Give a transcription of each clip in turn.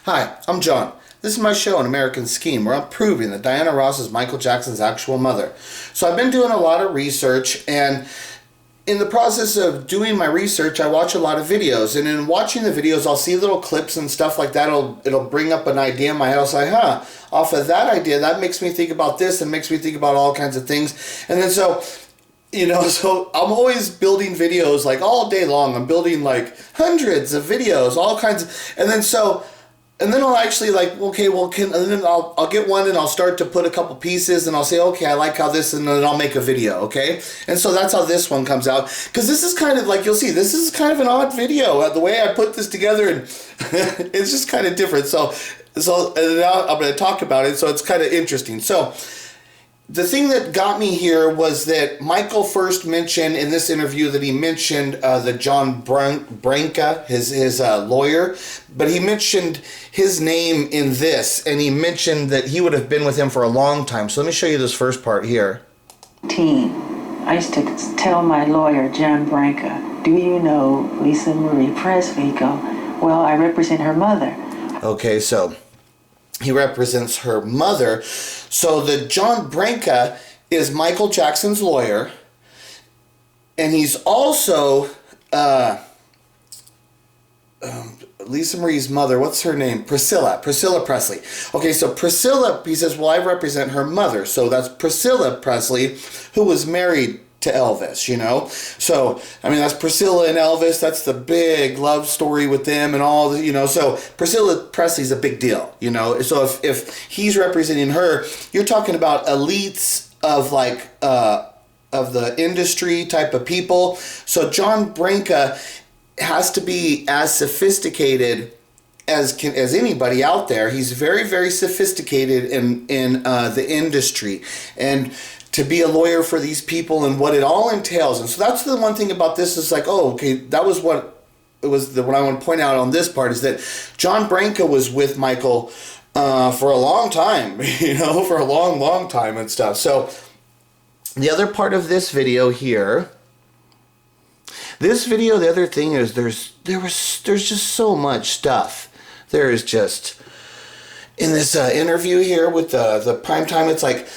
Hi, I'm John. This is my show, An American Scheme, where I'm proving that Diana Ross is Michael Jackson's actual mother. So I've been doing a lot of research, and in the process of doing my research, I watch a lot of videos. And in watching the videos, I'll see little clips and stuff like that. It'll bring up an idea in my head. I'll say, off of that idea, that makes me think about this and makes me think about all kinds of things. And then so I'm always building videos like all day long. I'm building like hundreds of videos, all kinds of, and then I'll actually and then I'll get one and I'll start to put a couple pieces and I'll say, okay, I like how this, and then I'll make a video, okay? And so that's how this one comes out. Because this is kind of like, you'll see, this is kind of an odd video. The way I put this together, and it's just kind of different. So now I'm going to talk about it, so it's kind of interesting. So the thing that got me here was that Michael first mentioned in this interview that he mentioned the John Branca, his lawyer, but he mentioned his name in this, and he mentioned that he would have been with him for a long time. So let me show you this first part here. I used to tell my lawyer, John Branca, do you know Lisa Marie Presley? Go, well, I represent her mother. Okay, so he represents her mother. So the John Branca is Michael Jackson's lawyer, and he's also Lisa Marie's mother. What's her name? Priscilla Presley. Okay, so Priscilla, he says, well, I represent her mother. So that's Priscilla Presley, who was married to Elvis, So, I mean, that's Priscilla and Elvis. That's the big love story with them and all, So Priscilla Presley's a big deal, So if he's representing her, you're talking about elites of of the industry type of people. So John Branca has to be as sophisticated as anybody out there. He's very, very sophisticated in the industry, and to be a lawyer for these people and what it all entails. And so that's the one thing about this is like, oh, okay, that was what it was. What I want to point out on this part is that John Branca was with Michael for a long time, for a long, long time and stuff. So the other part of this video here, the other thing is there's just so much stuff. There is just, in this interview here with the Primetime, it's like,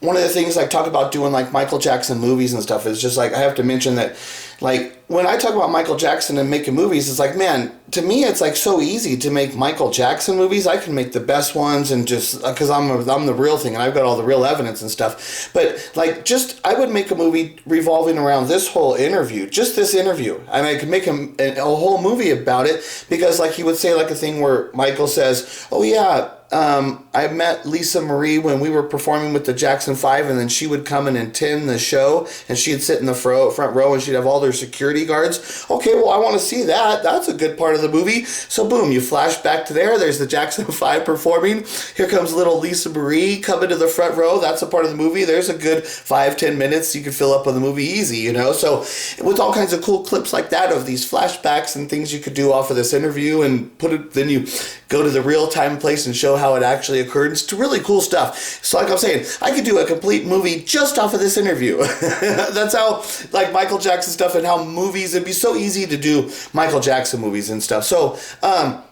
one of the things I talk about doing like Michael Jackson movies and stuff is just like, I have to mention that, like, when I talk about Michael Jackson and making movies, it's like, man, to me, it's like so easy to make Michael Jackson movies. I can make the best ones, and just because I'm the real thing and I've got all the real evidence and stuff. But like, I would make a movie revolving around this whole interview, just this interview. And I could make a whole movie about it, because like he would say like a thing where Michael says, oh yeah, I met Lisa Marie when we were performing with the Jackson 5, and then she would come and attend the show, and she'd sit in the front row, and she'd have all their security guards. Okay, well, I want to see that. That's a good part of the movie. So boom, you flash back to there. There's the Jackson 5 performing. Here comes little Lisa Marie coming to the front row. That's a part of the movie. There's a good 5-10 minutes you could fill up on the movie easy, So with all kinds of cool clips like that of these flashbacks and things you could do off of this interview and then you go to the real time place and show how it actually occurred. It's really cool stuff. So like I'm saying, I could do a complete movie just off of this interview. That's how, like, Michael Jackson stuff and how movies, it'd be so easy to do Michael Jackson movies and stuff. So, the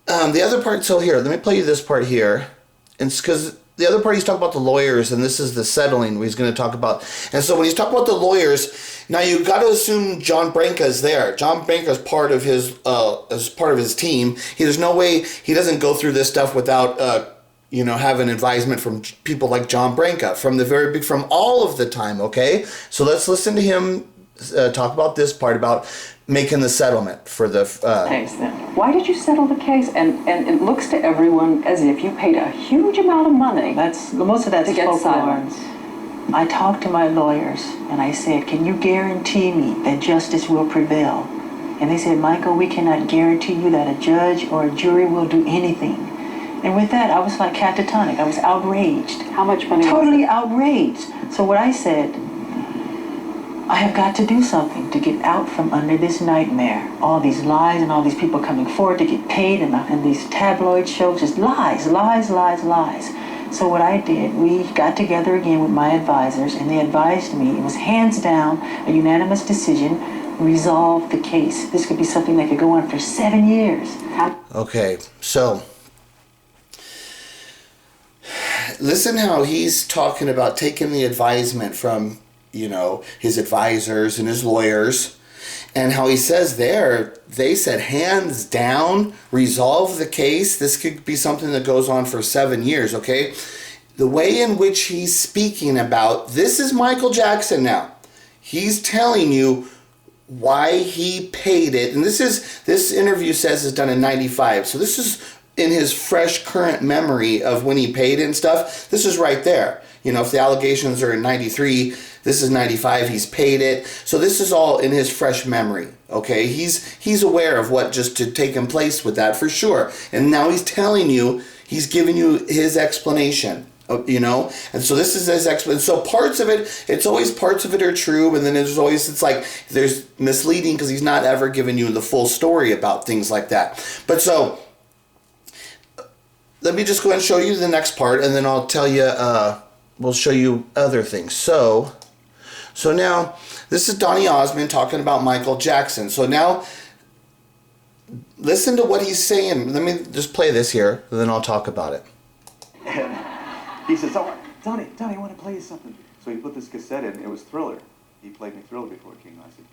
other part, so here, let me play you this part here. And it's because the other part he's talking about the lawyers, and this is the settling he's going to talk about. And so when he's talking about the lawyers, now you got to assume John Branca is there. John Branca is part of his team. There's no way he doesn't go through this stuff without having advisement from people like John Branca from all of the time. Okay, so let's listen to him talk about this part about making the settlement for the case. Then why did you settle the case? And it looks to everyone as if you paid a huge amount of money. Most of that's to get silence. I talked to my lawyers and I said, can you guarantee me that justice will prevail? And they said, Michael, we cannot guarantee you that a judge or a jury will do anything. And with that, I was like catatonic. I was outraged. How much money? Totally outraged. So what I said, I have got to do something to get out from under this nightmare. All these lies and all these people coming forward to get paid, and these tabloid shows, just lies, lies, lies, lies. So what I did, we got together again with my advisors, and they advised me, it was hands down a unanimous decision, resolve the case. This could be something that could go on for 7 years. Okay, so listen how he's talking about taking the advisement from, his advisors and his lawyers, and how he says they said hands down, resolve the case. This could be something that goes on for 7 years, okay? The way in which he's speaking about, this is Michael Jackson now. He's telling you why he paid it. And this interview says is done in 95. So this is in his fresh current memory of when he paid it and stuff. This is right there. If the allegations are in 93, this is 95, he's paid it. So this is all in his fresh memory, okay? He's aware of what just had taken place with that for sure. And now he's telling you, he's giving you his explanation, And so this is his explanation. So parts of it, it's always parts of it are true, and then there's misleading because he's not ever giving you the full story about things like that. But so, let me just go ahead and show you the next part, and then I'll tell you, we'll show you other things. So now, this is Donny Osmond talking about Michael Jackson. So now, listen to what he's saying. Let me just play this here, and then I'll talk about it. And he says, "Oh, Donny, I want to play you something." So he put this cassette in. It was Thriller. He played me Thriller before it came out. I said,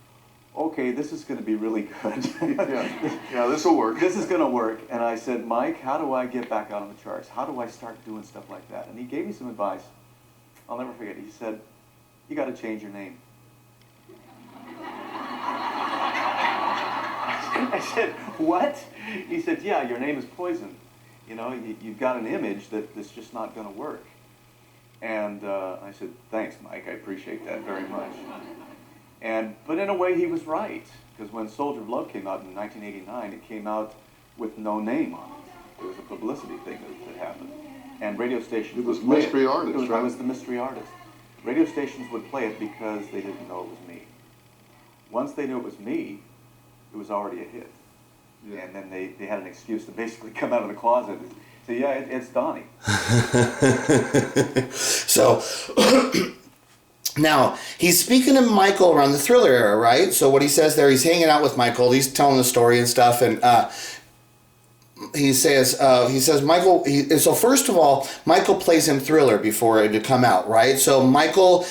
"Okay, this is going to be really good." Yeah, this will work. This is going to work. And I said, "Mike, how do I get back out on the charts? How do I start doing stuff like that?" And he gave me some advice. I'll never forget. He said, "You got to change your name." I said, "What?" He said, "Yeah, your name is Poison. You've got an image that's just not going to work." And I said, "Thanks, Mike. I appreciate that very much." But in a way, he was right, because when Soldier of Love came out in 1989, it came out with no name on it. It was a publicity thing that happened, and radio stations. It was would play mystery artist, right? I was the mystery artist. Radio stations would play it because they didn't know it was me. Once they knew it was me, it was already a hit. Yeah. And then they had an excuse to basically come out of the closet and say, "Yeah, it's Donny." So, now, he's speaking to Michael around the Thriller era, right? So what he says there, he's hanging out with Michael, he's telling the story and stuff, and he says Michael, so first of all, Michael plays him Thriller before it had come out, right? So Michael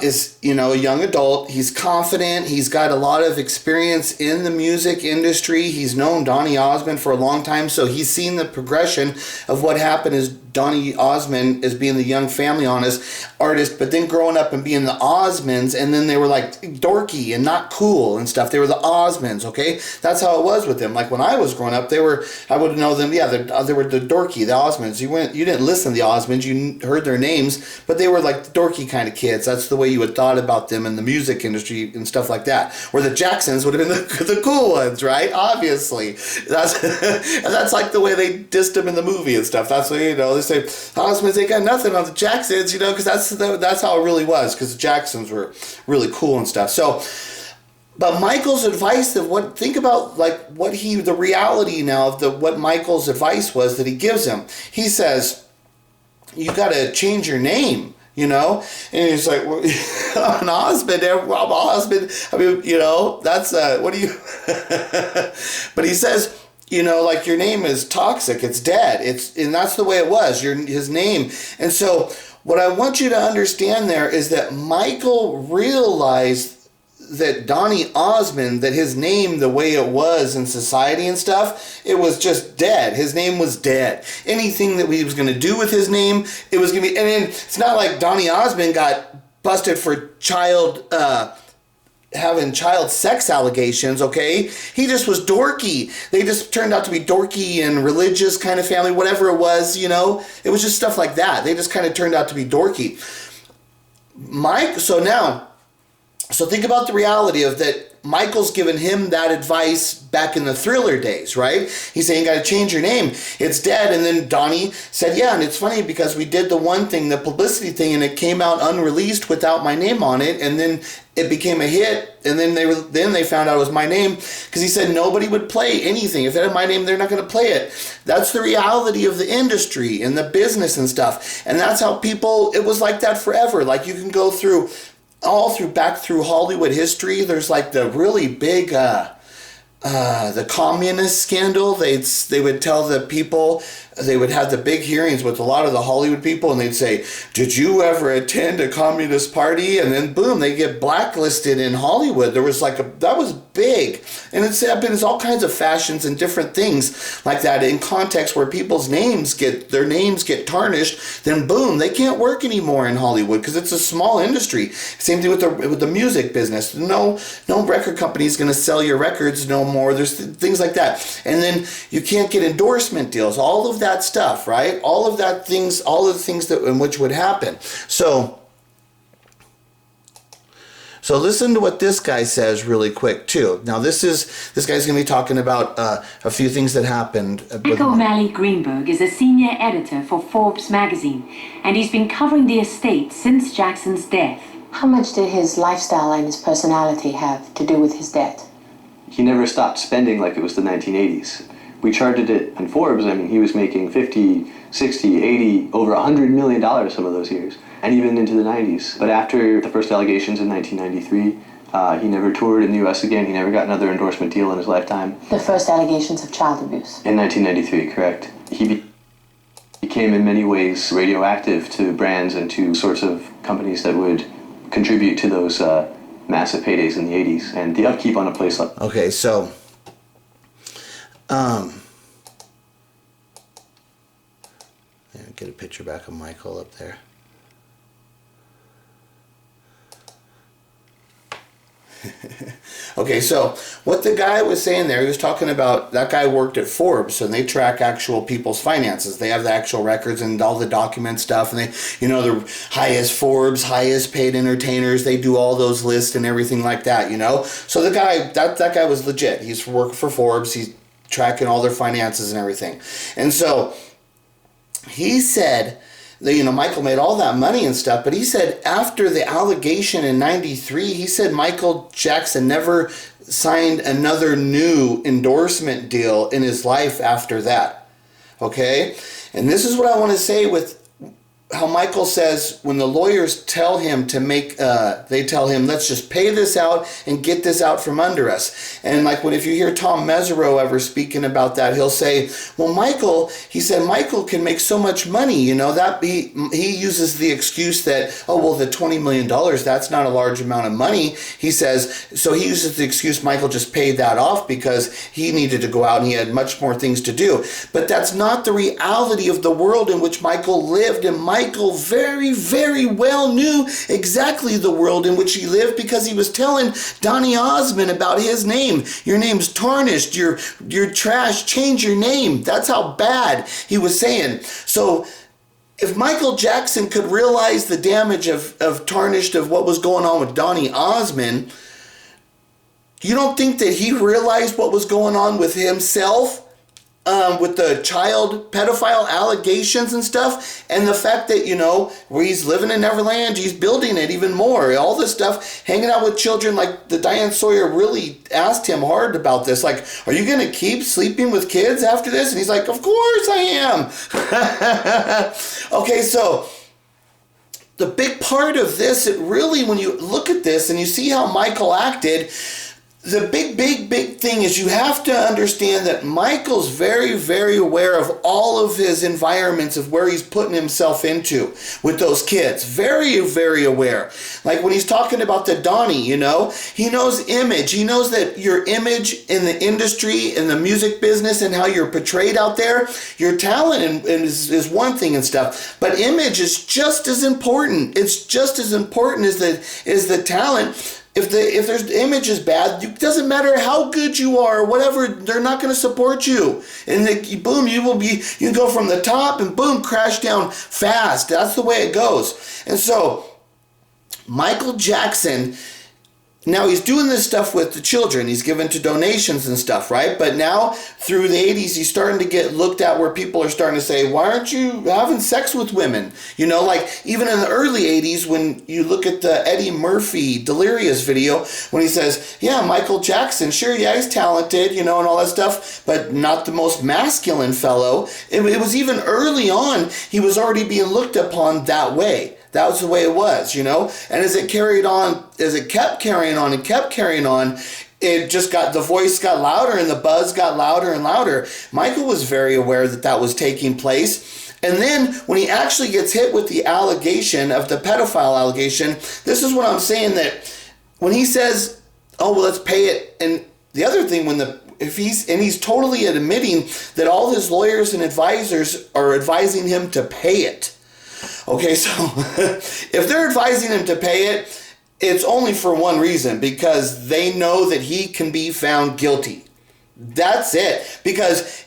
is, a young adult. He's confident. He's got a lot of experience in the music industry. He's known Donny Osmond for a long time, so he's seen the progression of what happened as Donny Osmond as being the young family artist, but then growing up and being the Osmonds, and then they were like dorky and not cool and stuff. They were the Osmonds, okay? That's how it was with them. Like when I was growing up, I would know them, they were the dorky, the Osmonds. You didn't listen to the Osmonds, you heard their names, but they were like the dorky kind of kids. That's the way you had thought about them in the music industry and stuff like that. Where the Jacksons would have been the cool ones, right? Obviously. That's like the way they dissed them in the movie and stuff. That's what, they say, Osmonds ain't got nothing on the Jacksons, because that's how it really was, because the Jacksons were really cool and stuff. So, but Michael's advice, think about the reality now of what Michael's advice was that he gives him. He says, "You got to change your name." And he's like, "Well, I'm an Osmond. I'm Osmond. I mean, that's, what do you..." But he says, your name is toxic. It's dead. And that's the way it was, his name. And so what I want you to understand there is that Michael realized that Donny Osmond, that his name, the way it was in society and stuff, it was just dead. His name was dead. Anything that he was going to do with his name, it was going to be... And then it's not like Donny Osmond got busted for having child sex allegations, okay? He just was dorky. They just turned out to be dorky and religious kind of family, whatever it was, It was just stuff like that. They just kind of turned out to be dorky. So think about the reality of that. Michael's given him that advice back in the Thriller days, right? He's saying, "You got to change your name. It's dead." And then Donny said, "Yeah." And it's funny because we did the one thing, the publicity thing, and it came out unreleased without my name on it. And then it became a hit. And then they found out it was my name, because he said nobody would play anything. If it had my name, they're not going to play it. That's the reality of the industry and the business and stuff. And that's how it was like that forever. Like you can go through back through Hollywood history, there's like the really big the communist scandal. They would tell the people, they would have the big hearings with a lot of the Hollywood people, and they'd say, did you ever attend a communist party? And then boom, they get blacklisted in Hollywood. There was that was big. And it's happened in all kinds of fashions and different things like that in context where people's names get tarnished, then boom, they can't work anymore in Hollywood because it's a small industry. Same thing with the music business. No record company is going to sell your records no more. There's things like that. And then you can't get endorsement deals. All of that stuff, right? All of the things that in which would happen. So listen to what this guy says really quick too. Now this guy's going to be talking about a few things that happened. Michael O'Malley Greenberg is a senior editor for Forbes magazine, and he's been covering the estate since Jackson's death. How much did his lifestyle and his personality have to do with his debt? He never stopped spending like it was the 1980s. We charted it in Forbes. I mean, he was making 50, 60, 80, over $100 million some of those years, and even into the 90s. But after the first allegations in 1993, he never toured in the U.S. again. He never got another endorsement deal in his lifetime. The first allegations of child abuse? In 1993, correct. He became in many ways radioactive to brands and to sorts of companies that would contribute to those massive paydays in the 80s, and the upkeep on a place like... Okay, so... get a picture back of Michael up there. Okay, so what the guy was saying there, he was talking about that guy worked at Forbes, and they track actual people's finances. They have the actual records and all the document stuff, and they, the highest Forbes, highest paid entertainers, they do all those lists and everything like that, So the guy, that guy was legit. He's working for Forbes, he's tracking all their finances and everything. And so he said that, Michael made all that money and stuff, but he said after the allegation in 93, he said Michael Jackson never signed another new endorsement deal in his life after that. Okay? And this is what I want to say with how Michael says when the lawyers tell him to they tell him, let's just pay this out and get this out from under us. And if you hear Tom Mesereau ever speaking about that, he'll say, well, Michael can make so much money, that he uses the excuse that, the $20 million, that's not a large amount of money. He says, so he uses the excuse Michael just paid that off because he needed to go out and he had much more things to do. But that's not the reality of the world in which Michael lived, and Michael very, very well knew exactly the world in which he lived because he was telling Donny Osmond about his name. Your name's tarnished. You're trash. Change your name. That's how bad he was saying. So if Michael Jackson could realize the damage of tarnished of what was going on with Donny Osmond, you don't think that he realized what was going on with himself? With the child pedophile allegations and stuff, and the fact that, where he's living in Neverland, he's building it even more. All this stuff, hanging out with children, the Diane Sawyer really asked him hard about this. Are you going to keep sleeping with kids after this? And he's like, of course I am. Okay, so the big part of this, it really, when you look at this and you see how Michael acted, the big thing is you have to understand that Michael's very, very aware of all of his environments of where he's putting himself into with those kids. Very, very aware. When he's talking about the Donnie, he knows image. He knows that your image in the industry, in the music business, and how you're portrayed out there, your talent is one thing and stuff, but image is just as important. It's just as important as the talent. If there's image is bad, it doesn't matter how good you are or whatever, they're not going to support you. And boom, you can go from the top and boom, crash down fast. That's the way it goes. And so Michael Jackson, now he's doing this stuff with the children. He's given to donations and stuff, right? But now through the 80s, he's starting to get looked at where people are starting to say, why aren't you having sex with women? Even in the early 80s, when you look at the Eddie Murphy Delirious video, when he says, yeah, Michael Jackson, sure, yeah, he's talented, and all that stuff, but not the most masculine fellow. It was even early on, he was already being looked upon that way. That was the way it was, you know? And as it kept carrying on and kept carrying on, the voice got louder and the buzz got louder and louder. Michael was very aware that that was taking place. And then when he actually gets hit with the allegation of the pedophile allegation, this is what I'm saying, that when he says, oh, well, let's pay it. And the other thing, he's totally admitting that all his lawyers and advisors are advising him to pay it. Okay, so if they're advising him to pay it, it's only for one reason, because they know that he can be found guilty. That's it. Because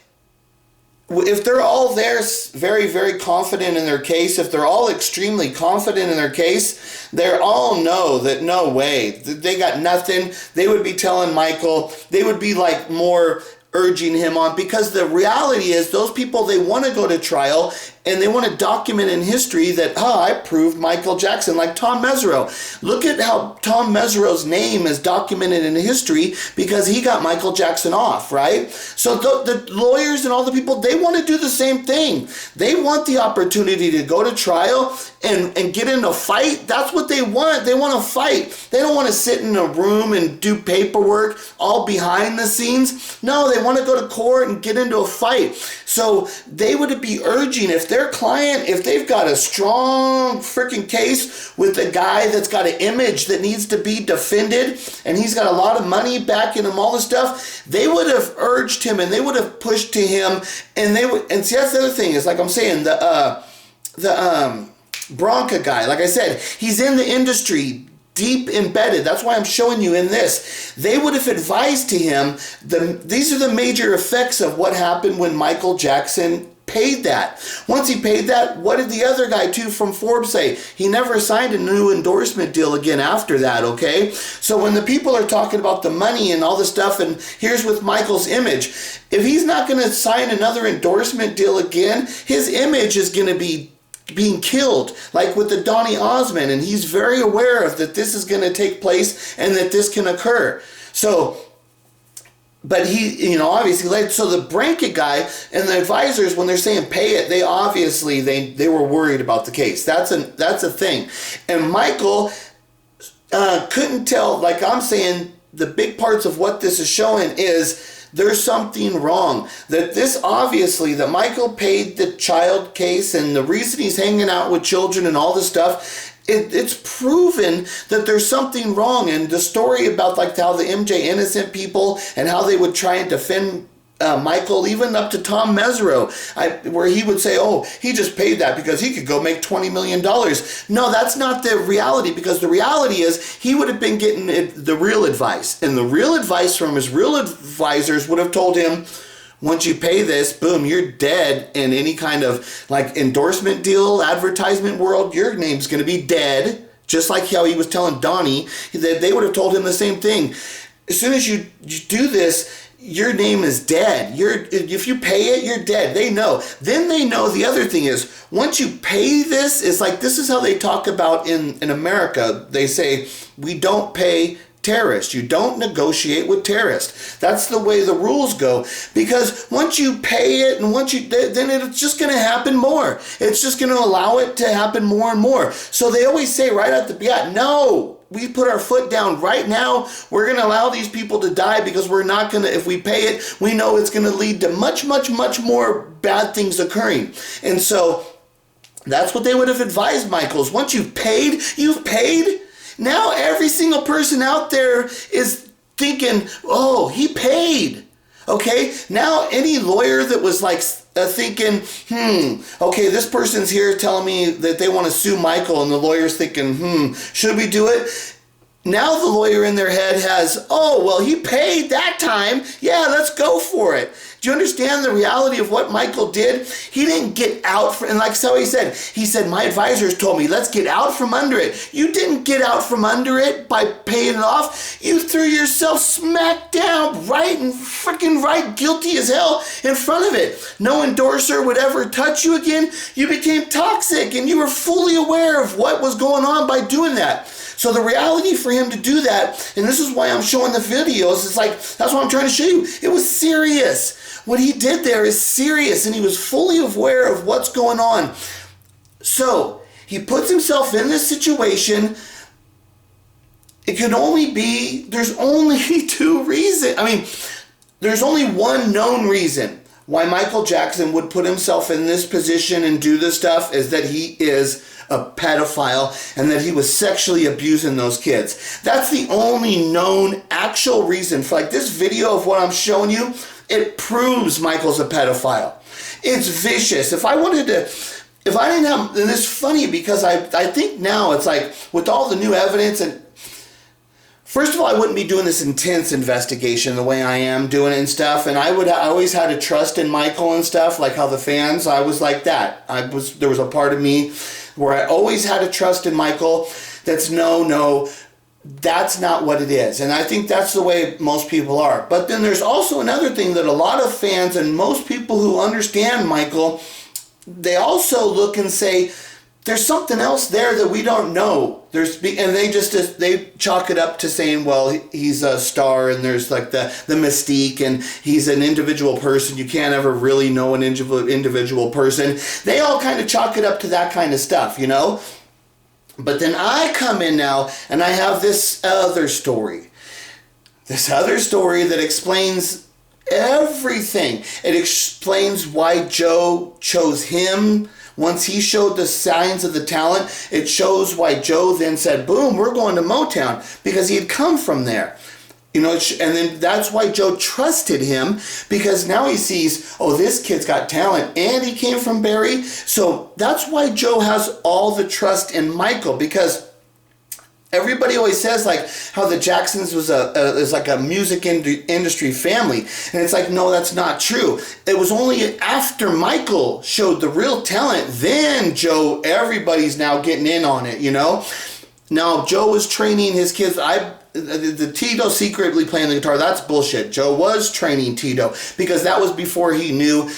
if they're all there very, very confident in their case, if they're all extremely confident in their case, they all know that no way, they got nothing. They would be telling Michael, they would be like more urging him on, because the reality is those people, they want to go to trial and they want to document in history that, I proved Michael Jackson, like Tom Mesereau. Look at how Tom Mesereau's name is documented in history because he got Michael Jackson off, right? So the lawyers and all the people, they want to do the same thing. They want the opportunity to go to trial and get in a fight. That's what they want. They want to fight. They don't want to sit in a room and do paperwork all behind the scenes. No, they want to go to court and get into a fight. So they would be urging, if their client, if they've got a strong freaking case with a guy that's got an image that needs to be defended and he's got a lot of money backing him, all this stuff, they would have urged him and they would have pushed to him, and see, that's the other thing, is like I'm saying, the Bronca guy, like I said, he's in the industry, deep embedded. That's why I'm showing you in this. They would have advised to him, these are the major effects of what happened when Michael Jackson paid that. Once he paid that, what did the other guy too from Forbes say? He never signed a new endorsement deal again after that, okay? So when the people are talking about the money and all this stuff, and here's with Michael's image, if he's not going to sign another endorsement deal again, his image is going to be being killed, like with the Donny Osmond, and he's very aware of that this is going to take place and that this can occur. So, but he, obviously, so the Branca guy and the advisors, when they're saying pay it, they obviously, they were worried about the case. That's a thing. And Michael couldn't tell, like I'm saying, the big parts of what this is showing is there's something wrong. That this obviously, that Michael paid the child case, and the reason he's hanging out with children and all this stuff, it's proven that there's something wrong. And the story about like how the MJ Innocent people and how they would try and defend Michael, even up to Tom Mesereau, where he would say, oh, he just paid that because he could go make $20 million. No, that's not the reality, because the reality is he would have been getting the real advice. And the real advice from his real advisors would have told him, once you pay this, boom, you're dead in any kind of like endorsement deal, advertisement world, your name's going to be dead. Just like how he was telling Donnie, that they would have told him the same thing. As soon as you do this, your name is dead. If you pay it, you're dead. They know. Then they know the other thing is, once you pay this, it's like, this is how they talk about in America. They say, we don't pay terrorists. You don't negotiate with terrorists. That's the way the rules go. Because once you pay it, and then it's just going to happen more. It's just going to allow it to happen more and more. So they always say right at the beginning, no. We put our foot down right now. We're going to allow these people to die because we're not going to, if we pay it, we know it's going to lead to much, much, much more bad things occurring. And so that's what they would have advised Michael's. Once you've paid. Now every single person out there is thinking, oh, he paid. Okay, now any lawyer that was like thinking, okay, this person's here telling me that they want to sue Michael, and the lawyer's thinking, should we do it? Now the lawyer in their head has, oh, well, he paid that time. Yeah, let's go for it. Do you understand the reality of what Michael did? He didn't get out, and like so he said, my advisors told me, let's get out from under it. You didn't get out from under it by paying it off. You threw yourself smack down right, guilty as hell in front of it. No endorser would ever touch you again. You became toxic, and you were fully aware of what was going on by doing that. So the reality for him to do that, and this is why I'm showing the videos, it's like, that's what I'm trying to show you. It was serious. What he did there is serious, and he was fully aware of what's going on. So He puts himself in this situation. It can only be, there's only two reasons. I mean, there's only one known reason why Michael Jackson would put himself in this position and do this stuff, is that he is a pedophile and that he was sexually abusing those kids. That's the only known actual reason. For like this video of what I'm showing you, it proves Michael's a pedophile. It's vicious. If I didn't have, and it's funny because I think now it's like with all the new evidence, and first of all, I wouldn't be doing this intense investigation the way I am doing it and stuff. And I always had a trust in Michael and stuff, like how the fans, I was like that. There was a part of me where I always had a trust in Michael. That's no, that's not what it is. And I think that's the way most people are. But then there's also another thing that a lot of fans and most people who understand Michael, they also look and say, there's something else there that we don't know. And they chalk it up to saying, well, he's a star and there's like the mystique and he's an individual person. You can't ever really know an individual person. They all kind of chalk it up to that kind of stuff, you know? But then I come in now and I have this other story. This other story that explains everything. It explains why Joe chose him. Once he showed the signs of the talent, it shows why Joe then said, boom, we're going to Motown, because he had come from there. You know, and then that's why Joe trusted him, because now he sees, oh, this kid's got talent and he came from Barry. So that's why Joe has all the trust in Michael, because everybody always says like how the Jacksons is like a music industry family. And it's like, no, that's not true. It was only after Michael showed the real talent, then Joe, everybody's now getting in on it, you know? Now, Joe was training his kids. The Tito secretly playing the guitar, that's bullshit. Joe was training Tito because that was before he knew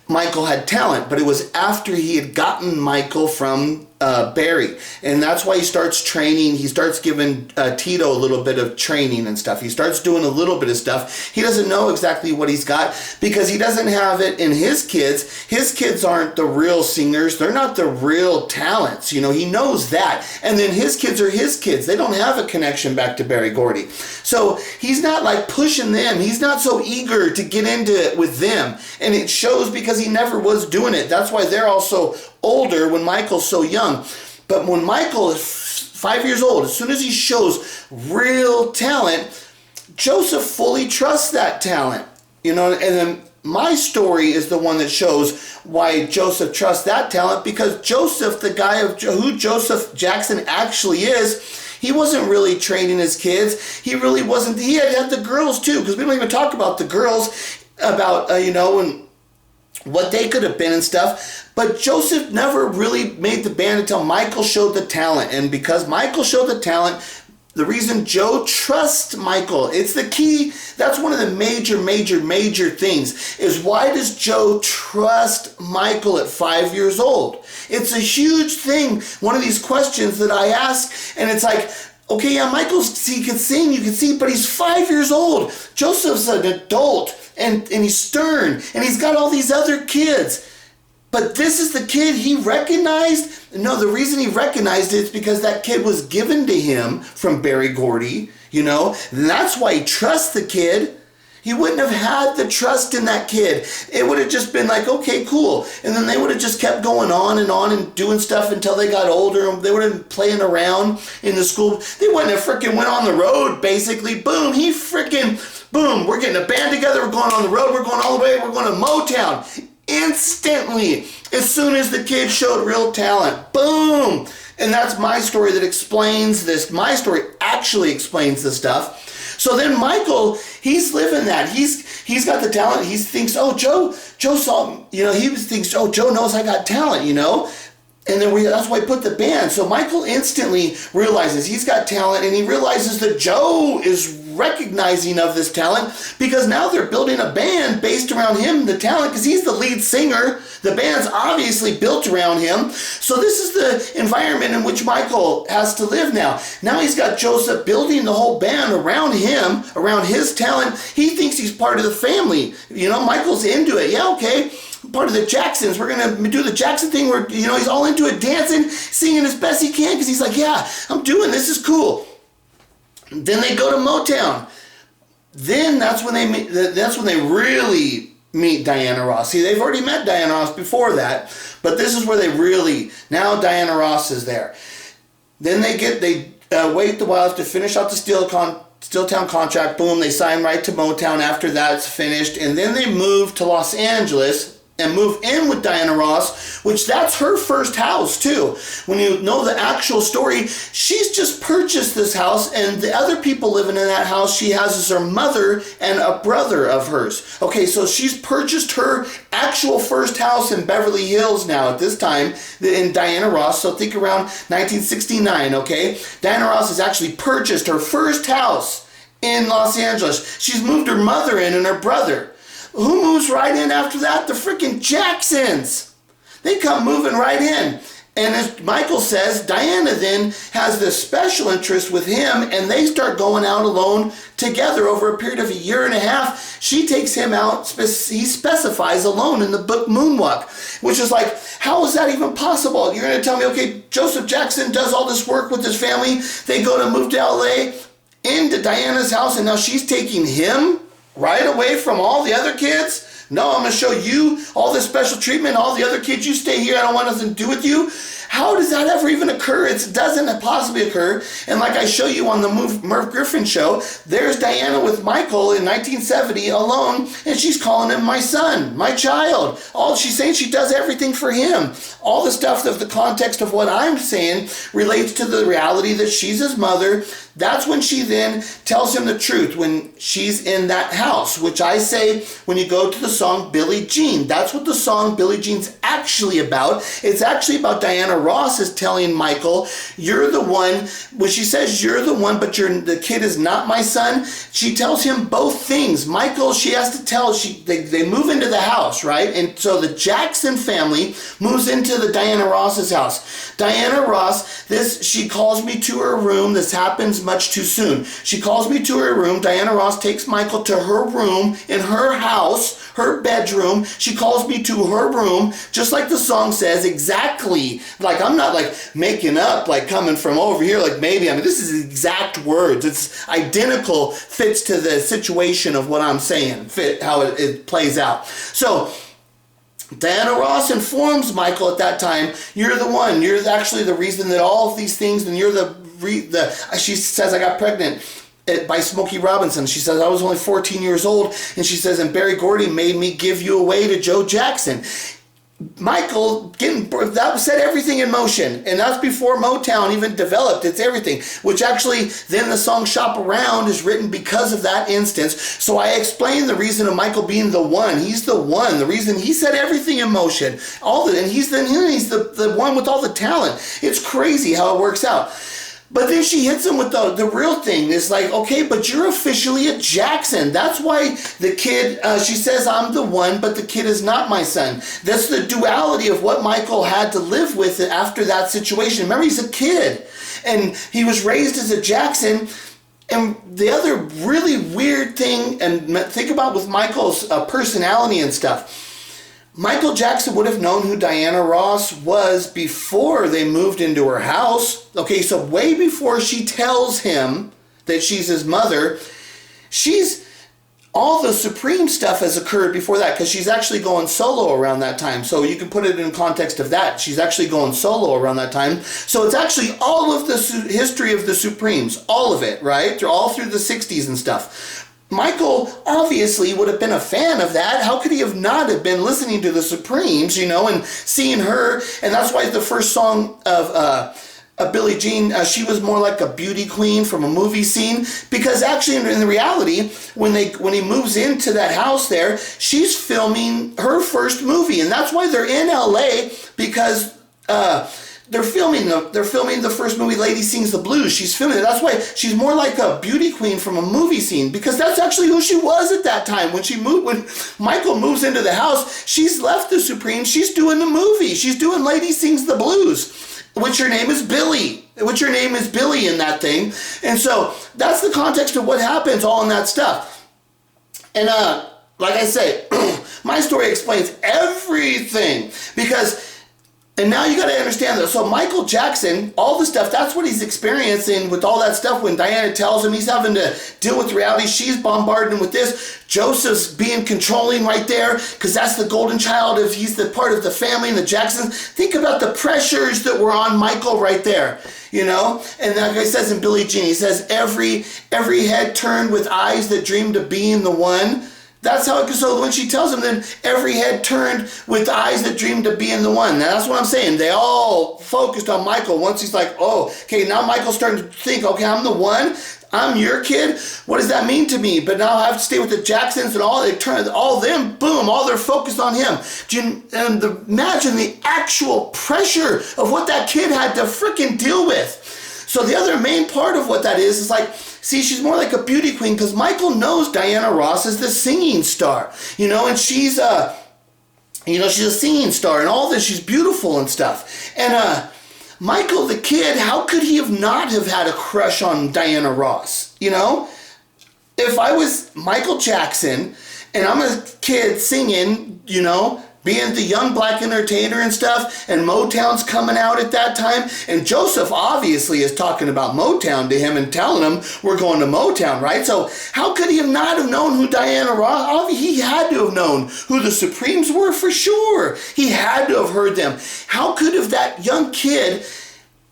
Michael had talent, but it was after he had gotten Michael from Barry. And that's why he starts training. He starts giving Tito a little bit of training and stuff. He starts doing a little bit of stuff. He doesn't know exactly what he's got because he doesn't have it in his kids. His kids aren't the real singers. They're not the real talents. You know, he knows that. And then his kids are his kids. They don't have a connection back to Berry Gordy. So he's not like pushing them. He's not so eager to get into it with them. And it shows because he never was doing it. That's why they're also older when Michael's so young. But when Michael is 5 years old, as soon as he shows real talent, Joseph fully trusts that talent. You know, and then my story is the one that shows why Joseph trusts that talent, because Joseph, the guy of who Joseph Jackson actually is, he wasn't really training his kids. He really wasn't. He had the girls too, because we don't even talk about the girls, about, you know, and what they could have been and stuff. But Joseph never really made the band until Michael showed the talent. And because Michael showed the talent, the reason Joe trusts Michael, it's the key. That's one of the major things, is why does Joe trust Michael at 5 years old? It's a huge thing. One of these questions that I ask, and it's like, okay, yeah, he can sing, you can see, but he's 5 years old. Joseph's an adult, and he's stern, and he's got all these other kids. But this is the kid he recognized. No, the reason he recognized it is because that kid was given to him from Berry Gordy, you know. And that's why he trusts the kid. He wouldn't have had the trust in that kid. It would have just been like, okay, cool. And then they would have just kept going on and doing stuff until they got older. They would have been playing around in the school. They wouldn't have freaking went on the road, basically. Boom, boom, we're getting a band together. We're going on the road. We're going all the way. We're going to Motown. Instantly, as soon as the kid showed real talent. Boom. And that's my story that explains this. My story actually explains the stuff. So then Michael, he's living that. He's got the talent. He thinks, oh, Joe saw, you know, he thinks, oh, Joe knows I got talent, you know. And then that's why I put the band. So Michael instantly realizes he's got talent, and he realizes that Joe is recognizing of this talent, because now they're building a band based around him, the talent, because he's the lead singer. The band's obviously built around him. So this is the environment in which Michael has to live now. Now he's got Joseph building the whole band around him, around his talent. He thinks he's part of the family. You know, Michael's into it. Yeah, okay. part of the Jacksons. We're going to do the Jackson thing where, you know, he's all into it, dancing, singing as best he can because he's like, yeah, I'm doing this. Is cool. Then they go to Motown. Then that's when they really meet Diana Ross. See, they've already met Diana Ross before that, but this is where they really, now Diana Ross is there. Then they wait a while to finish out the Steeltown contract. Boom, they sign right to Motown after that's finished, and then they move to Los Angeles and move in with Diana Ross, which that's her first house too. When you know the actual story, she's just purchased this house, and the other people living in that house she has is her mother and a brother of hers. Okay, so she's purchased her actual first house in Beverly Hills now at this time in Diana Ross. So think around 1969, okay? Diana Ross has actually purchased her first house in Los Angeles. She's moved her mother in and her brother. Who moves right in after that? The freaking Jacksons. They come moving right in. And as Michael says, Diana then has this special interest with him, and they start going out alone together over a period of a year and a half. She takes him out, he specifies alone in the book Moonwalk, which is like, how is that even possible? You're going to tell me, okay, Joseph Jackson does all this work with his family, they go to move to LA, into Diana's house, and now she's taking him right away from all the other kids? No, I'm going to show you all this special treatment. All the other kids, you stay here. I don't want nothing to do with you. How does that ever even occur? It doesn't possibly occur. And like I show you on the Merv Griffin show, there's Diana with Michael in 1970 alone, and she's calling him my son, my child. All she's saying, she does everything for him. All the stuff of the context of what I'm saying relates to the reality that she's his mother. That's when she then tells him the truth, when she's in that house, which I say when you go to the song Billie Jean. That's what the song Billie Jean's actually about. It's actually about Diana Ross is telling Michael, you're the one, when she says you're the one, but the kid is not my son, she tells him both things. Michael, she has to tell, they move into the house, right? And so the Jackson family moves into the Diana Ross's house. Diana Ross, she calls me to her room. This happens much too soon. She calls me to her room. Diana Ross takes Michael to her room in her house, her bedroom. She calls me to her room, just like the song says, exactly. Like, I'm not like making up, like coming from over here, like maybe. I mean, this is exact words. It's identical, fits to the situation of what I'm saying, how it plays out. So Diana Ross informs Michael at that time, you're the one. You're actually the reason that all of these things, and you're she says, I got pregnant by Smokey Robinson. She says, I was only 14 years old. And she says, and Berry Gordy made me give you away to Joe Jackson. Michael that set everything in motion, and that's before Motown even developed. It's everything, which actually then the song Shop Around is written because of that instance. So I explained the reason of Michael being the one. He's the one, the reason he set everything in motion, and he's the one with all the talent. It's crazy how it works out. But then she hits him with the real thing. It's like, okay, but you're officially a Jackson. That's why the kid, she says, I'm the one, but the kid is not my son. That's the duality of what Michael had to live with after that situation. Remember, he's a kid, and he was raised as a Jackson. And the other really weird thing, and think about with Michael's personality and stuff, Michael Jackson would have known who Diana Ross was before they moved into her house. Okay, so way before she tells him that she's his mother, all the Supreme stuff has occurred before that, because she's actually going solo around that time. So you can put it in context of that. She's actually going solo around that time. So it's actually all of the history of the Supremes, all of it, right? All through the 60s and stuff. Michael obviously would have been a fan of that. How could he have not have been listening to the Supremes, and seeing her? And that's why the first song of Billie Jean, she was more like a beauty queen from a movie scene, because actually in the reality, when he moves into that house there, she's filming her first movie, and that's why they're in LA, because they're filming the first movie, Lady Sings the Blues. She's filming it. That's why she's more like a beauty queen from a movie scene, because that's actually who she was at that time. When Michael moves into the house, she's left the Supreme. She's doing the movie. She's doing Lady Sings the Blues, which her name is Billy. In that thing. And so that's the context of what happens all in that stuff. And like I say, My story explains everything because. And now you got to understand that. So Michael Jackson, all the stuff, that's what he's experiencing with all that stuff. When Diana tells him he's having to deal with reality, she's bombarding him with this. Joseph's being controlling right there because that's the golden child. If he's the part of the family and the Jacksons, think about the pressures that were on Michael right there, you know. And like I says in Billie Jean, he says every head turned with eyes that dreamed of being the one. That's how it goes. So when she tells him, then every head turned with eyes that dreamed of being the one. Now that's what I'm saying. They all focused on Michael. Once he's like, oh, okay, now Michael's starting to think, okay, I'm the one. I'm your kid. What does that mean to me? But now I have to stay with the Jacksons and all. They turn all them, boom, all they're focused on him. Imagine the actual pressure of what that kid had to freaking deal with. So the other main part of what that is like, see, she's more like a beauty queen because Michael knows Diana Ross is the singing star, you know, and she's she's a singing star and all this. She's beautiful and stuff. And Michael, the kid, how could he not have had a crush on Diana Ross? You know, if I was Michael Jackson and I'm a kid singing, you know, being the young black entertainer and stuff, and Motown's coming out at that time, and Joseph obviously is talking about Motown to him and telling him we're going to Motown, right? So how could he not have known who Diana Ross? He had to have known who the Supremes were for sure. He had to have heard them. How could have that young kid,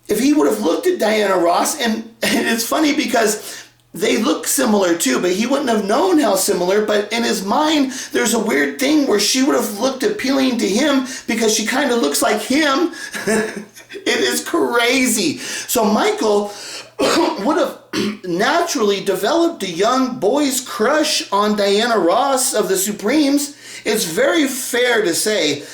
if he would have looked at Diana Ross, and it's funny because they look similar too, but he wouldn't have known how similar. But in his mind, there's a weird thing where she would have looked appealing to him because she kind of looks like him. It is crazy. So Michael would have naturally developed a young boy's crush on Diana Ross of the Supremes. It's very fair to say.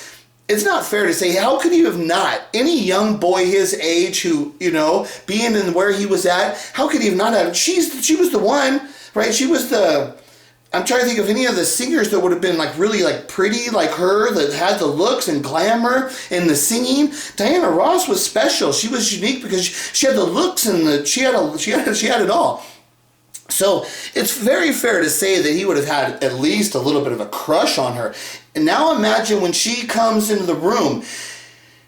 It's not fair to say, how could you have not? Any young boy his age who, you know, being in where he was at, how could he have not had? She was the one, right? She was I'm trying to think of any of the singers that would have been like really like pretty like her, that had the looks and glamour and the singing. Diana Ross was special. She was unique because she had the looks and she had it all. So it's very fair to say that he would have had at least a little bit of a crush on her. And now imagine when she comes into the room,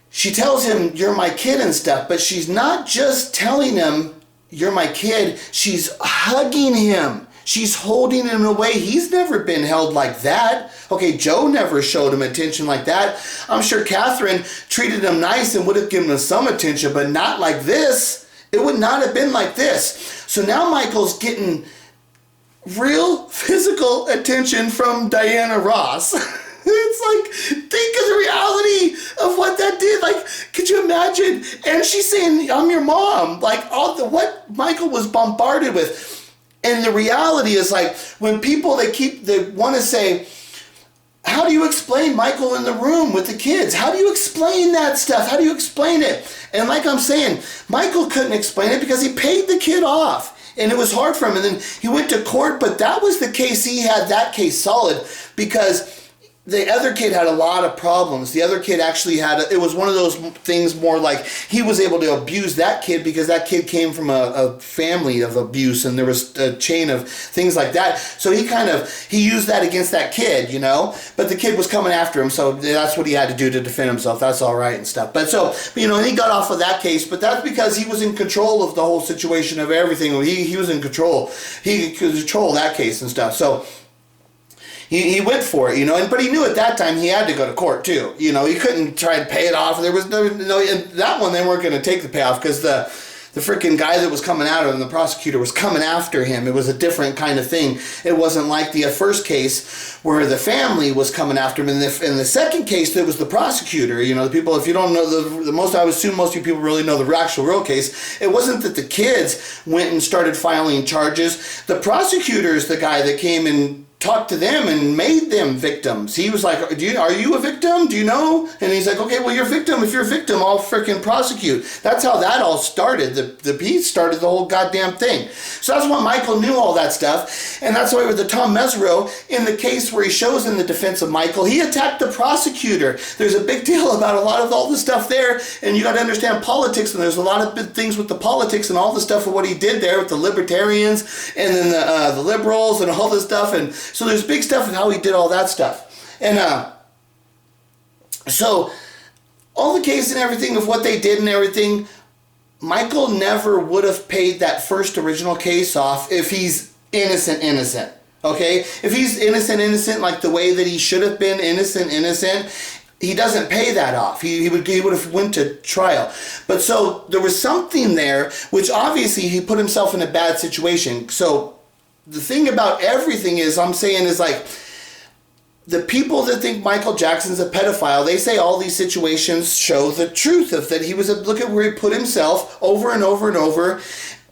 she tells him, you're my kid and stuff, but she's not just telling him, you're my kid, she's hugging him. She's holding him away. He's never been held like that. Okay, Joe never showed him attention like that. I'm sure Catherine treated him nice and would have given him some attention, but not like this. It would not have been like this. So now Michael's getting real physical attention from Diana Ross. It's like, think of the reality of what that did. Like, could you imagine? And she's saying, I'm your mom. Like, what Michael was bombarded with. And the reality is, like, when people, they want to say, how do you explain Michael in the room with the kids? How do you explain that stuff? How do you explain it? And like I'm saying, Michael couldn't explain it because he paid the kid off. And it was hard for him. And then he went to court, but that was the case. He had that case solid because the other kid had a lot of problems. The other kid actually it was one of those things more like he was able to abuse that kid because that kid came from a family of abuse and there was a chain of things like that. So he used that against that kid, you know, but the kid was coming after him. So that's what he had to do to defend himself. That's all right and stuff. But so, you know, he got off of that case, but that's because he was in control of the whole situation of everything. He was in control. He could control that case and stuff. So he went for it, you know, but he knew at that time he had to go to court too. You know, he couldn't try and pay it off. There was no that one they weren't going to take the payoff because the freaking guy that was coming at him, the prosecutor was coming after him. It was a different kind of thing. It wasn't like the first case where the family was coming after him. In the second case, it was the prosecutor. You know, the people, if you don't know I would assume most of you people really know the actual real case. It wasn't that the kids went and started filing charges. The prosecutor is the guy that came and talked to them and made them victims. He was like, are you a victim? Do you know? And he's like, okay, well, you're a victim. If you're a victim, I'll freaking prosecute. That's how that all started. The piece started the whole goddamn thing. So that's why Michael knew all that stuff. And that's why with the Tom Mesereau, in the case where he shows in the defense of Michael, he attacked the prosecutor. There's a big deal about a lot of all the stuff there. And you got to understand politics. And there's a lot of big things with the politics and all the stuff of what he did there with the libertarians and then the liberals and all this stuff. And so there's big stuff of how he did all that stuff. And so all the case and everything of what they did and everything, Michael never would have paid that first original case off if he's innocent. Okay? If he's innocent like the way that he should have been innocent, he doesn't pay that off. He would have went to trial. But so there was something there, which obviously he put himself in a bad situation. So the thing about everything is, I'm saying is like, the people that think Michael Jackson's a pedophile, they say all these situations show the truth of that he was look at where he put himself over and over and over.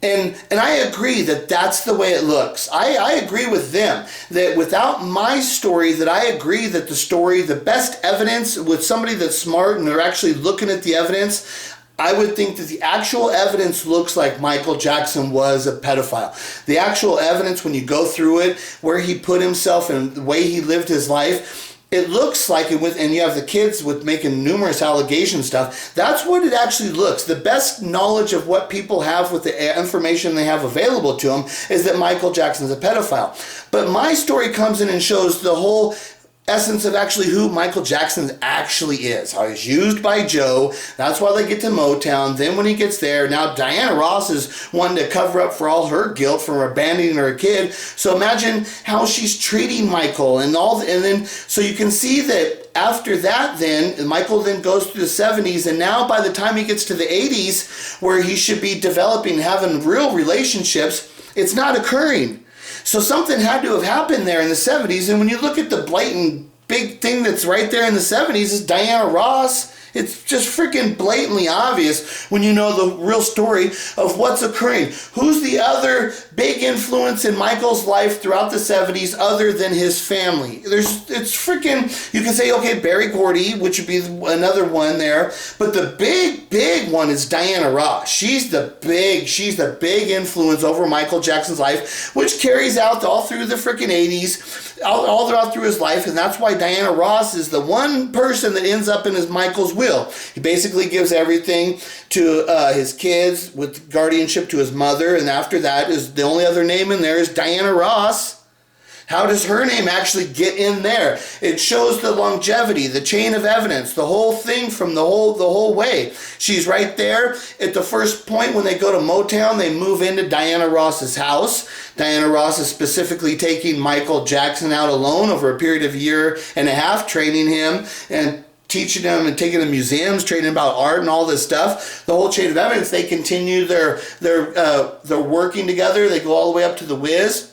And I agree that that's the way it looks. I agree with them that without my story, that I agree that the best evidence with somebody that's smart and they're actually looking at the evidence, I would think that the actual evidence looks like Michael Jackson was a pedophile. The actual evidence, when you go through it, where he put himself and the way he lived his life, it looks like it with, and you have the kids with making numerous allegation stuff. That's what it actually looks. The best knowledge of what people have with the information they have available to them is that Michael Jackson's a pedophile. But my story comes in and shows the whole essence of actually who Michael Jackson actually is. How he's used by Joe. That's why they get to Motown. Then when he gets there, now Diana Ross is one to cover up for all her guilt for abandoning her kid. So imagine how she's treating Michael and then so you can see that after that then Michael then goes through the 70s, and now by the time he gets to the 80s where he should be developing, having real relationships, it's not occurring. So something had to have happened there in the 70s, and when you look at the blatant big thing that's right there in the 70s is Diana Ross. It's just freaking blatantly obvious when you know the real story of what's occurring. Who's the other big influence in Michael's life throughout the 70s other than his family? It's freaking, you can say, okay, Berry Gordy, which would be another one there, but the big one is Diana Ross. She's the big influence over Michael Jackson's life, which carries out all through the freaking 80s, all throughout through his life, and that's why Diana Ross is the one person that ends up in his Michael's will. He basically gives everything to his kids with guardianship to his mother, and after that is the only other name in there is Diana Ross. How does her name actually get in there? It shows the longevity, the chain of evidence, the whole thing from the whole way. She's right there at the first point when they go to Motown. They move into Diana Ross's house. Diana Ross is specifically taking Michael Jackson out alone over a period of a year and a half, training him and teaching him and taking him to museums, training about art and all this stuff. The whole chain of evidence. They continue their working together. They go all the way up to the Wiz.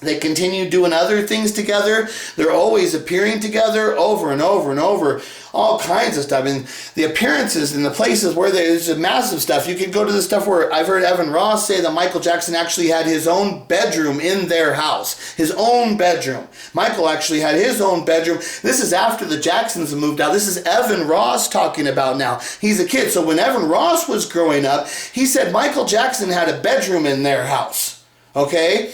They continue doing other things together. They're always appearing together over and over and over. All kinds of stuff. And the appearances and the places where there's massive stuff. You could go to the stuff where I've heard Evan Ross say that Michael Jackson actually had his own bedroom in their house. His own bedroom. Michael actually had his own bedroom. This is after the Jacksons moved out. This is Evan Ross talking about now. He's a kid. So when Evan Ross was growing up, he said Michael Jackson had a bedroom in their house. Okay?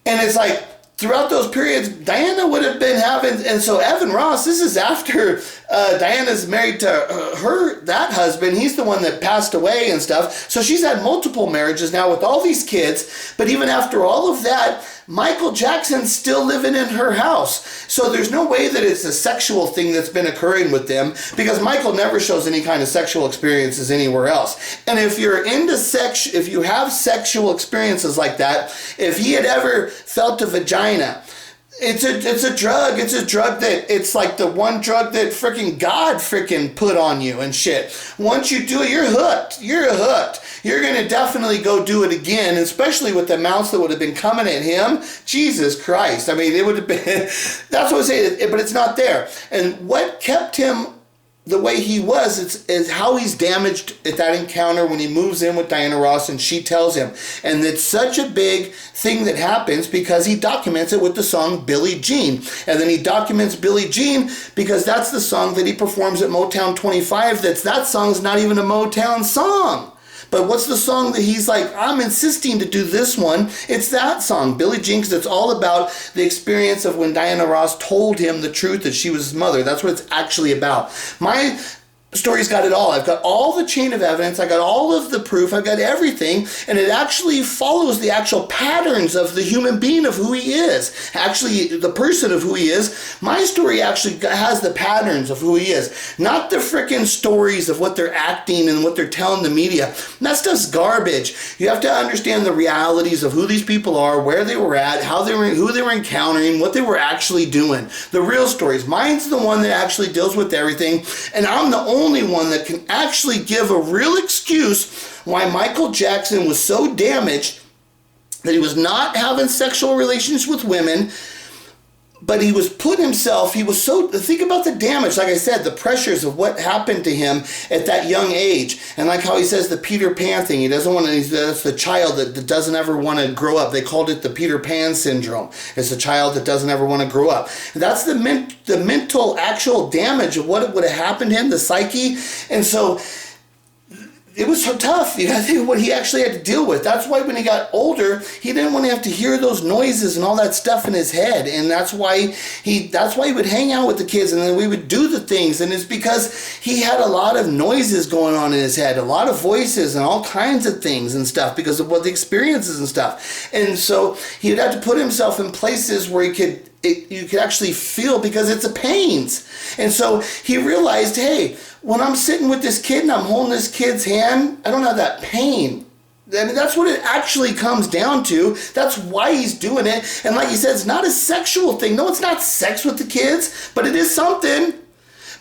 And it's like, throughout those periods, Diana would have been having, and so Evan Ross, this is after Diana's married to that husband. He's the one that passed away and stuff. So she's had multiple marriages now with all these kids. But even after all of that, Michael Jackson's still living in her house. So there's no way that it's a sexual thing that's been occurring with them, because Michael never shows any kind of sexual experiences anywhere else. And if you're into sex, if you have sexual experiences like that, if he had ever felt a vagina, it's a drug. It's a drug that, it's like the one drug that freaking God freaking put on you and shit. Once you do it, you're hooked. You're hooked. You're going to definitely go do it again, especially with the amounts that would have been coming at him. Jesus Christ. I mean, it would have been, that's what I say, but it's not there. And what kept him the way he was, is how he's damaged at that encounter when he moves in with Diana Ross and she tells him. And it's such a big thing that happens because he documents it with the song Billie Jean. And then he documents Billie Jean because that's the song that he performs at Motown 25. That song's not even a Motown song. But what's the song that he's like, I'm insisting to do this one? It's that song, Billie Jean, because it's all about the experience of when Diana Ross told him the truth that she was his mother. That's what it's actually about. My story's got it all. I've got all the chain of evidence. I got all of the proof. I've got everything. And it actually follows the actual patterns of the human being of who he is. Actually, the person of who he is. My story actually has the patterns of who he is. Not the freaking stories of what they're acting and what they're telling the media. That stuff's garbage. You have to understand the realities of who these people are, where they were at, who they were encountering, what they were actually doing. The real stories. Mine's the one that actually deals with everything. And I'm the only one that can actually give a real excuse why Michael Jackson was so damaged that he was not having sexual relations with women, but he was put himself, he was so, think about the damage, like I said, the pressures of what happened to him at that young age. And like how he says the Peter Pan thing, he doesn't want to, that's the child that doesn't ever want to grow up. They called it the Peter Pan syndrome. It's a child that doesn't ever want to grow up. And that's the mental actual damage of what would have happened to him, the psyche. And so it was so tough. You got to think what he actually had to deal with. That's why when he got older, he didn't want to have to hear those noises and all that stuff in his head. And that's why he would hang out with the kids and then we would do the things. And it's because he had a lot of noises going on in his head, a lot of voices and all kinds of things and stuff because of what the experiences and stuff. And so he would have to put himself in places where you could actually feel because it's a pains. And so he realized, hey, when I'm sitting with this kid and I'm holding this kid's hand, I don't have that pain. I mean, that's what it actually comes down to. That's why he's doing it. And like he said, it's not a sexual thing. No, it's not sex with the kids, but it is something.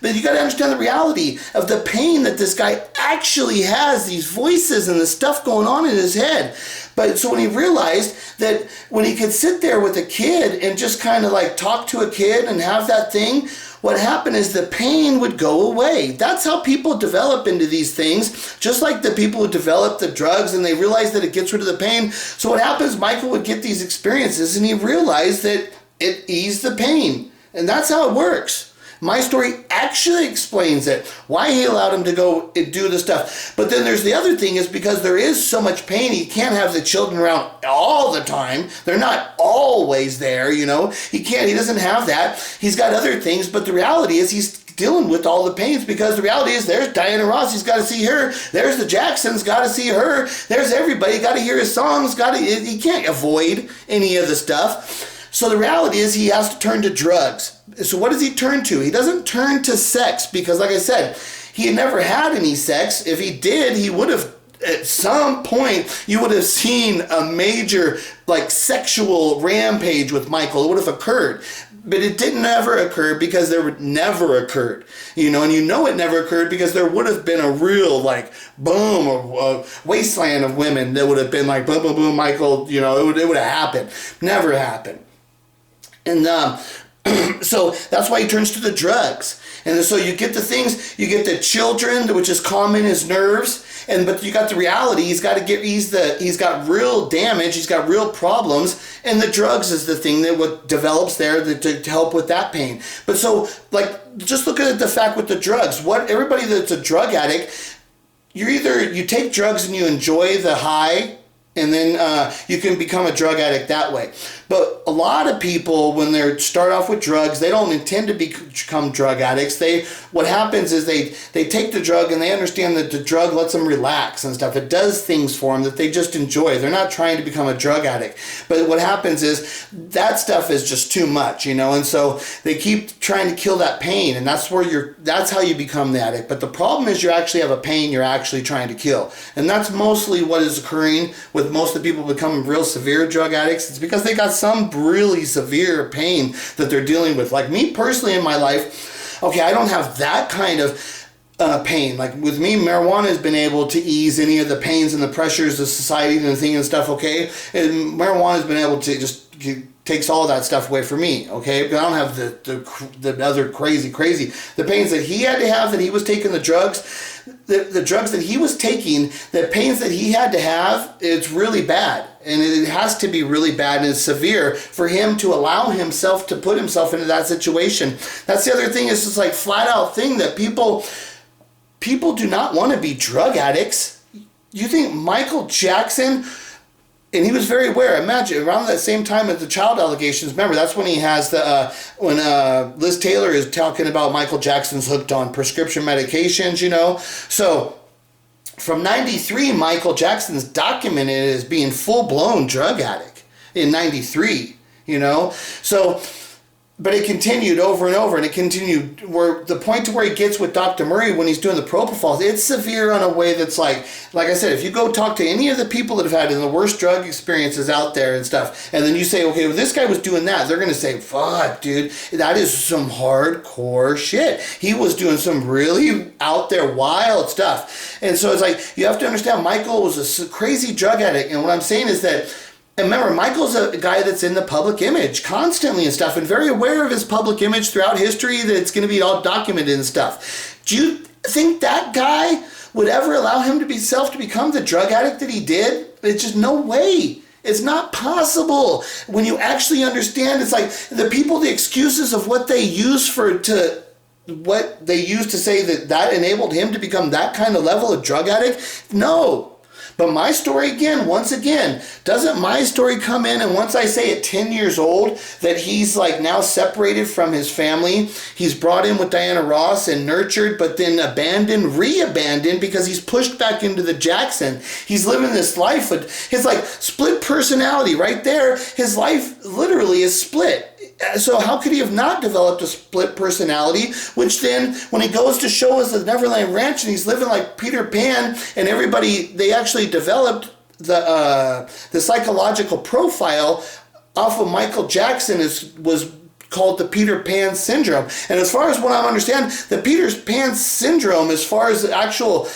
But you got to understand the reality of the pain that this guy actually has, these voices and the stuff going on in his head. But so when he realized that when he could sit there with a kid and just kind of like talk to a kid and have that thing, what happened is the pain would go away. That's how people develop into these things, just like the people who develop the drugs and they realize that it gets rid of the pain. So what happens, Michael would get these experiences and he realized that it eased the pain. And that's how it works. My story actually explains it, why he allowed him to go and do the stuff. But then there's the other thing is because there is so much pain, he can't have the children around all the time. They're not always there, you know. He doesn't have that. He's got other things, but the reality is he's dealing with all the pains because the reality is there's Diana Ross, he's got to see her. There's the Jacksons, got to see her. There's everybody, got to hear his songs. He can't avoid any of the stuff. So the reality is he has to turn to drugs. So what does he turn to? He doesn't turn to sex because, like I said, he had never had any sex. If he did, he would have, at some point, you would have seen a major, like, sexual rampage with Michael. It would have occurred. But it didn't ever occur because there never occurred. You know, and you know it never occurred because there would have been a real, like, boom, or wasteland of women that would have been like, boom, boom, boom, Michael, you know, it would have happened. Never happened. And so that's why he turns to the drugs. And so you get the things, you get the children, which is calming his nerves. But you got the reality, he's got real damage, he's got real problems, and the drugs is the thing that what develops there to help with that pain. But so, like, just look at the fact with the drugs. Everybody that's a drug addict, you take drugs and you enjoy the high, and then you can become a drug addict that way. But a lot of people, when they start off with drugs, they don't intend to become drug addicts. What happens is they take the drug and they understand that the drug lets them relax and stuff. It does things for them that they just enjoy. They're not trying to become a drug addict. But what happens is that stuff is just too much, you know, and so they keep trying to kill that pain, and that's how you become the addict. But the problem is you actually have a pain you're actually trying to kill. And that's mostly what is occurring with most of the people becoming real severe drug addicts. It's because they got some really severe pain that they're dealing with. Like me personally in my life, okay, I don't have that kind of pain. Like with me, marijuana has been able to ease any of the pains and the pressures of society and the thing and stuff, okay? And marijuana has been able to just takes all that stuff away from me, okay? But I don't have the other crazy, the pains that he had to have, that he was taking the drugs, the drugs that he was taking, the pains that he had to have, it's really bad. And it has to be really bad and it's severe for him to allow himself to put himself into that situation. That's the other thing, is just like flat out thing that people do not want to be drug addicts. You think Michael Jackson and he was very aware. Imagine around that same time as the child allegations. Remember, that's when he has the when Liz Taylor is talking about Michael Jackson's hooked on prescription medications. So from '93, Michael Jackson's documented as being full blown drug addict in '93. So. But it continued over and over, and it continued where the point to where he gets with Dr. Murray when he's doing the propofol, it's severe in a way that's like I said, if you go talk to any of the people that have had the worst drug experiences out there and stuff, and then you say, okay, well, this guy was doing that, they're going to say, fuck, dude, that is some hardcore shit. He was doing some really out there wild stuff. And so it's like, you have to understand, Michael was a crazy drug addict, and what I'm saying is that, and remember, Michael's a guy that's in the public image constantly and stuff, and very aware of his public image throughout history, that it's going to be all documented and stuff. Do you think that guy would ever allow him to become the drug addict that he did? It's just no way. It's not possible. When you actually understand, it's like the excuses of what they use what they use to say that enabled him to become that kind of level of drug addict. No. But my story, once again, doesn't my story come in, and once I say at 10 years old that he's like now separated from his family, he's brought in with Diana Ross and nurtured, but then re-abandoned because he's pushed back into the Jackson. He's living this life with his like split personality right there. His life literally is split. So how could he have not developed a split personality, which then when he goes to show us the Neverland Ranch and he's living like Peter Pan, and they actually developed the psychological profile off of Michael Jackson was called the Peter Pan syndrome. And as far as what I understand, the Peter Pan syndrome, as far as the actual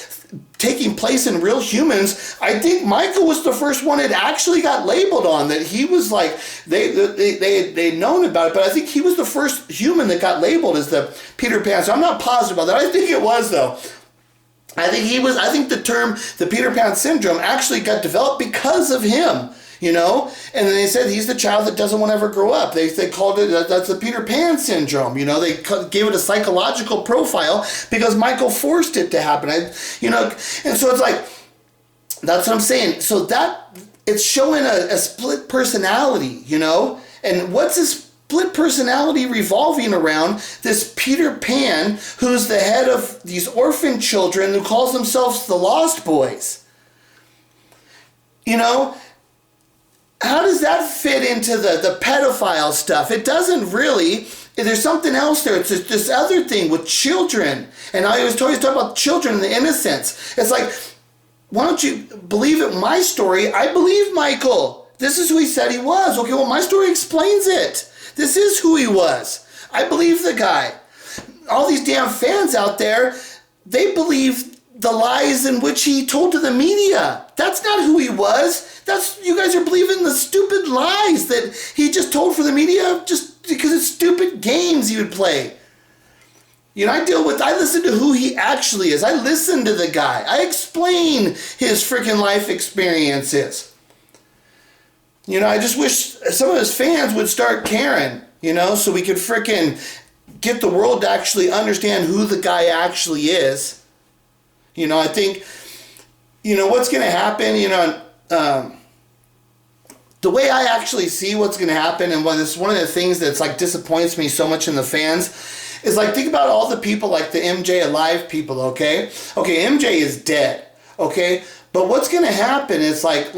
taking place in real humans, I think Michael was the first one that actually got labeled on that. He was like, they'd known about it, but I think he was the first human that got labeled as the Peter Pan. So I'm not positive about that. I think it was, though. I think the term, the Peter Pan syndrome, actually got developed because of him. And then they said he's the child that doesn't want to ever grow up. They called it, that's the Peter Pan syndrome. They gave it a psychological profile because Michael forced it to happen. And so it's like, that's what I'm saying. So that, it's showing a split personality, and what's this split personality revolving around? This Peter Pan, who's the head of these orphan children who calls themselves the Lost Boys. How does that fit into the pedophile stuff? It doesn't really. There's something else there. It's this other thing with children. And I always talk about children and the innocence. It's like, why don't you believe it? My story, I believe Michael. This is who he said he was. Okay, well, my story explains it. This is who he was. I believe the guy. All these damn fans out there, they believe the lies in which he told to the media. That's not who he was. You guys are believing the stupid lies that he just told for the media just because it's stupid games he would play. I listen to who he actually is. I listen to the guy. I explain his freaking life experiences. I just wish some of his fans would start caring, so we could freaking get the world to actually understand who the guy actually is. I think, what's going to happen, the way I actually see what's going to happen, and it's one of the things that's like disappoints me so much in the fans, is like, think about all the people like the MJ Alive people, okay? Okay, MJ is dead, okay? But what's going to happen is like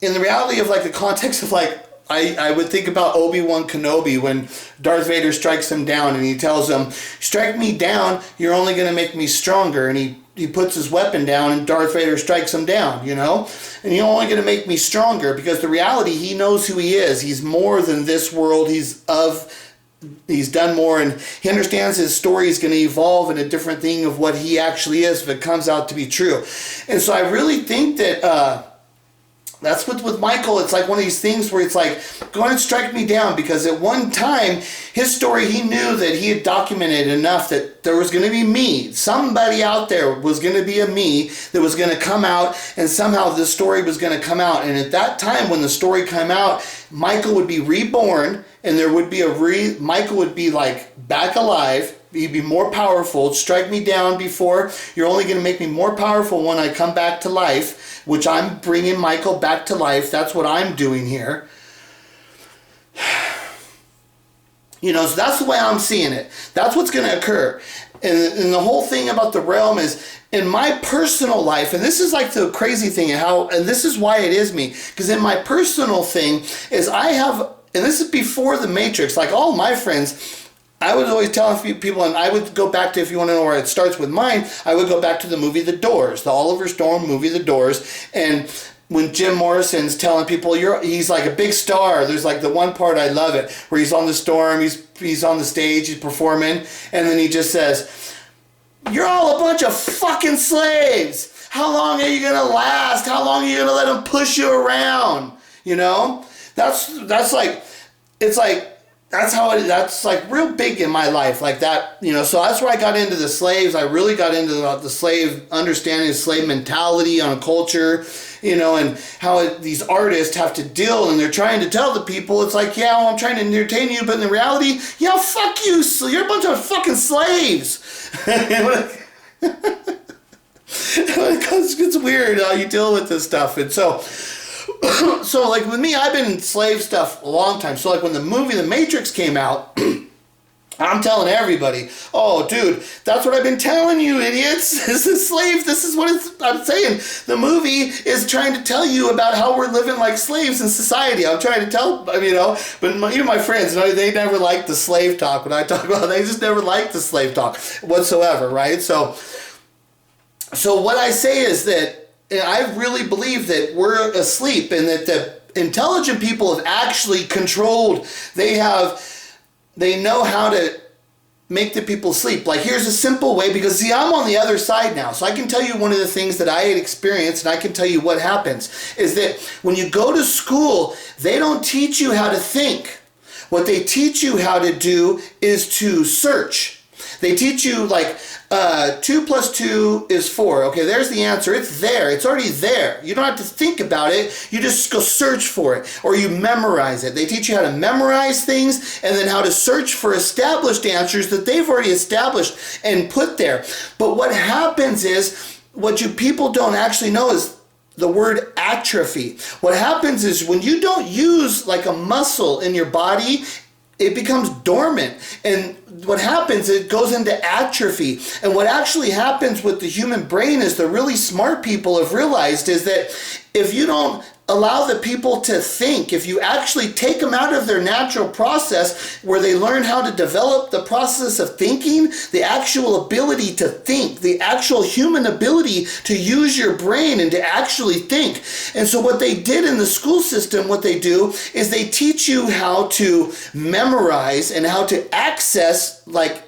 in the reality of like the context of like, I would think about Obi Wan Kenobi when Darth Vader strikes him down and he tells him, strike me down, you're only going to make me stronger. And he puts his weapon down and Darth Vader strikes him down, And you're only going to make me stronger, because the reality, he knows who he is. He's more than this world. He's done more, and he understands his story is going to evolve in a different thing of what he actually is if it comes out to be true. And so I really think that that's what with Michael, it's like one of these things where it's like, go ahead and strike me down, because at one time, his story, he knew that he had documented enough that there was going to be me. Somebody out there was going to be a me that was going to come out, and somehow this story was going to come out. And at that time, when the story came out, Michael would be reborn, and there would be Michael would be like back alive, you'd be more powerful. Strike me down before. You're only going to make me more powerful when I come back to life, which I'm bringing Michael back to life. That's what I'm doing here. You know, so that's the way I'm seeing it. That's what's going to occur. And the whole thing about the realm is, in my personal life, and this is like the crazy thing, and this is why it is me, because in my personal thing is I have, and this is before the Matrix, like all my friends, I was always telling people, and I would go back to, if you want to know where it starts with mine, I would go back to the movie The Doors, the Oliver Stone movie The Doors, and when Jim Morrison's telling people he's like a big star, there's like the one part I love it where he's on the storm, he's on the stage, he's performing, and then he just says, "You're all a bunch of fucking slaves. How long are you gonna last? How long are you gonna let them push you around?" You know, that's like, it's like, that's like real big in my life, like that, you know. So that's where I got into the slaves. I really got into the slave, understanding the slave mentality on a culture, you know, and how these artists have to deal, and they're trying to tell the people, it's like, yeah, well, I'm trying to entertain you, but in reality, yeah, fuck you, you're a bunch of fucking slaves. It's weird how you deal with this stuff. And so like with me, I've been in slave stuff a long time. So like when the movie The Matrix came out, I'm telling everybody, oh dude, that's what I've been telling you, idiots. This is slaves. This is what I'm saying. The movie is trying to tell you about how we're living like slaves in society. I'm trying to tell, you know, but even my friends, they never liked the slave talk. When I talk about, they just never liked the slave talk whatsoever, right? So what I say is that I really believe that we're asleep, and that the intelligent people have actually controlled, they know how to make the people sleep. Like, here's a simple way, because see, I'm on the other side now, so I can tell you one of the things that I had experienced, and I can tell you what happens, is that when you go to school, they don't teach you how to think. What they teach you how to do is to search. They teach you like 2 + 2 is 4. Okay, there's the answer. It's there. It's already there. You don't have to think about it. You just go search for it, or you memorize it. They teach you how to memorize things, and then how to search for established answers that they've already established and put there. But what happens is, what you people don't actually know is the word atrophy. What happens is when you don't use like a muscle in your body, it becomes dormant, and what happens, it goes into atrophy. And what actually happens with the human brain is, the really smart people have realized, is that if you don't allow the people to think, if you actually take them out of their natural process where they learn how to develop the process of thinking, the actual ability to think, the actual human ability to use your brain and to actually think. And so what they did in the school system, what they do is they teach you how to memorize and how to access like